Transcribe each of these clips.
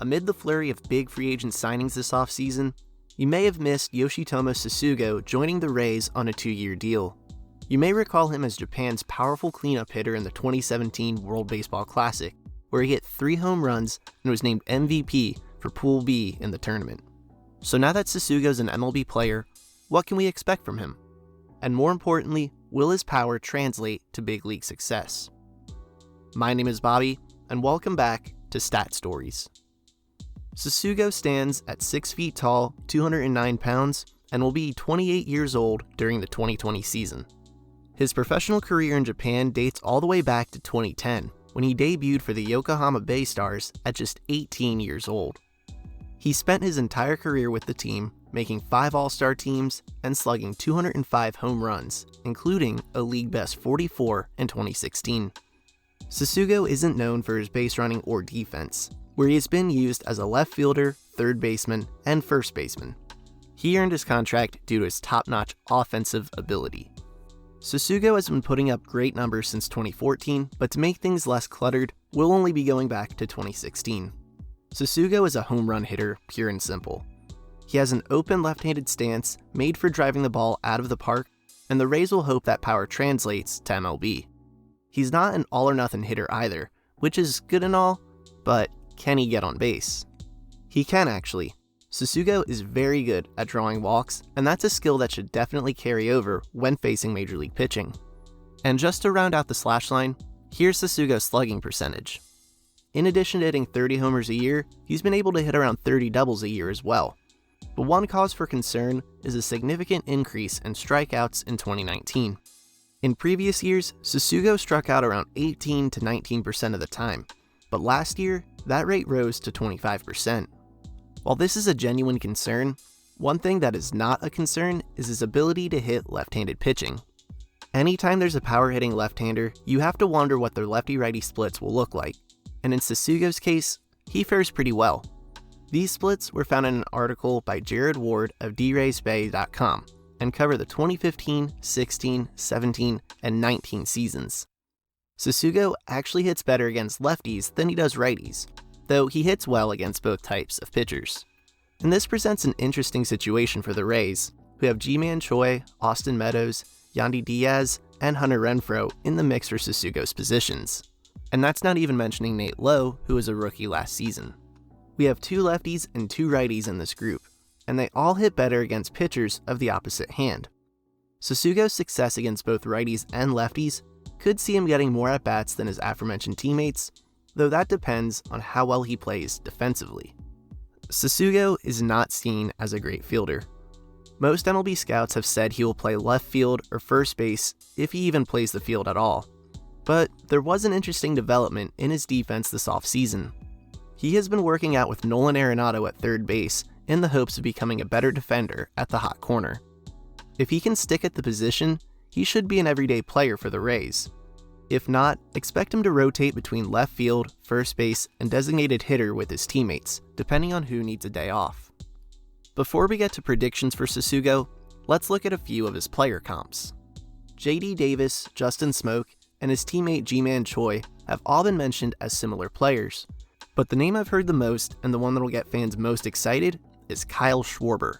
Amid the flurry of big free agent signings this offseason, you may have missed Yoshitomo Tsutsugo joining the Rays on a 2-year deal. You may recall him as Japan's powerful cleanup hitter in the 2017 World Baseball Classic, where he hit 3 home runs and was named MVP for Pool B in the tournament. So now that Tsutsugo's an MLB player, what can we expect from him? And more importantly, will his power translate to big league success? My name is Bobby, and welcome back to Stat Stories. Tsutsugo stands at 6 feet tall, 209 pounds, and will be 28 years old during the 2020 season. His professional career in Japan dates all the way back to 2010, when he debuted for the Yokohama Bay Stars at just 18 years old. He spent his entire career with the team, making 5 All-Star teams and slugging 205 home runs, including a league-best 44 in 2016. Tsutsugo isn't known for his base running or defense, where he has been used as a left fielder, third baseman, and first baseman. He earned his contract due to his top-notch offensive ability. Tsutsugo has been putting up great numbers since 2014, but to make things less cluttered, we'll only be going back to 2016. Tsutsugo is a home run hitter, pure and simple. He has an open left-handed stance made for driving the ball out of the park, and the Rays will hope that power translates to MLB. He's not an all-or-nothing hitter either, which is good and all, but can he get on base? He can actually. Tsutsugo is very good at drawing walks, and that's a skill that should definitely carry over when facing Major League pitching. And just to round out the slash line, here's Tsutsugo's slugging percentage. In addition to hitting 30 homers a year, he's been able to hit around 30 doubles a year as well. But one cause for concern is a significant increase in strikeouts in 2019. In previous years, Tsutsugo struck out around 18 to 19% of the time, but last year, that rate rose to 25%. While this is a genuine concern, one thing that is not a concern is his ability to hit left-handed pitching. Anytime there's a power-hitting left-hander, you have to wonder what their lefty-righty splits will look like, and in Tsutsugo's case, he fares pretty well. These splits were found in an article by Jared Ward of draysbay.com and cover the 2015, 16, 17, and 19 seasons. Tsutsugo actually hits better against lefties than he does righties, though he hits well against both types of pitchers. And this presents an interesting situation for the Rays, who have Ji-Man Choi, Austin Meadows, Yandy Diaz, and Hunter Renfroe in the mix for Tsutsugo's positions. And that's not even mentioning Nate Lowe, who was a rookie last season. We have 2 lefties and 2 righties in this group, and they all hit better against pitchers of the opposite hand. Tsutsugo's success against both righties and lefties could see him getting more at-bats than his aforementioned teammates, though that depends on how well he plays defensively. Tsutsugo is not seen as a great fielder. Most MLB scouts have said he will play left field or first base if he even plays the field at all. But there was an interesting development in his defense this offseason. He has been working out with Nolan Arenado at third base in the hopes of becoming a better defender at the hot corner. If he can stick at the position, he should be an everyday player for the Rays. If not, expect him to rotate between left field, first base, and designated hitter with his teammates, depending on who needs a day off. Before we get to predictions for Tsutsugo, let's look at a few of his player comps. J.D. Davis, Justin Smoke, and his teammate Ji-Man Choi have all been mentioned as similar players, but the name I've heard the most and the one that will get fans most excited is Kyle Schwarber.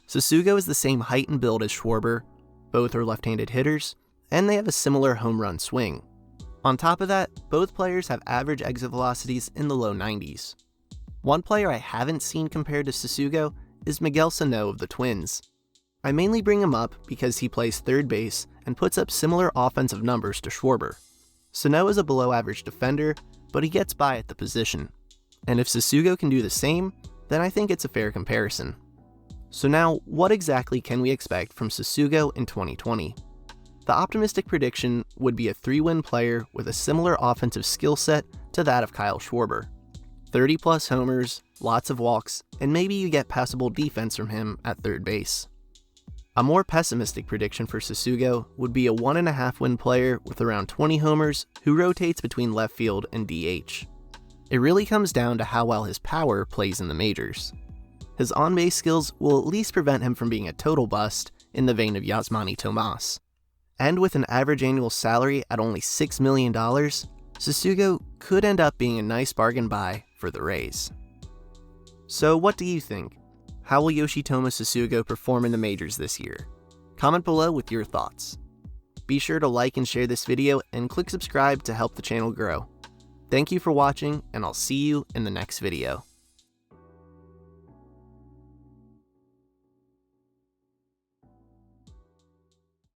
Tsutsugo is the same height and build as Schwarber, both are left-handed hitters, and they have a similar home run swing. On top of that, both players have average exit velocities in the low 90s. One player I haven't seen compared to Tsutsugo is Miguel Sano of the Twins. I mainly bring him up because he plays third base and puts up similar offensive numbers to Schwarber. Sano is a below-average defender, but he gets by at the position. And if Tsutsugo can do the same, then I think it's a fair comparison. So now, what exactly can we expect from Tsutsugo in 2020? The optimistic prediction would be a 3-win player with a similar offensive skill set to that of Kyle Schwarber. 30-plus homers, lots of walks, and maybe you get passable defense from him at third base. A more pessimistic prediction for Tsutsugo would be a 1.5-win player with around 20 homers who rotates between left field and DH. It really comes down to how well his power plays in the majors. His on-base skills will at least prevent him from being a total bust in the vein of Yasmani Tomas. And with an average annual salary at only $6 million, Tsutsugo could end up being a nice bargain buy for the Rays. So what do you think? How will Yoshitomo Tsutsugo perform in the majors this year? Comment below with your thoughts. Be sure to like and share this video and click subscribe to help the channel grow. Thank you for watching, and I'll see you in the next video.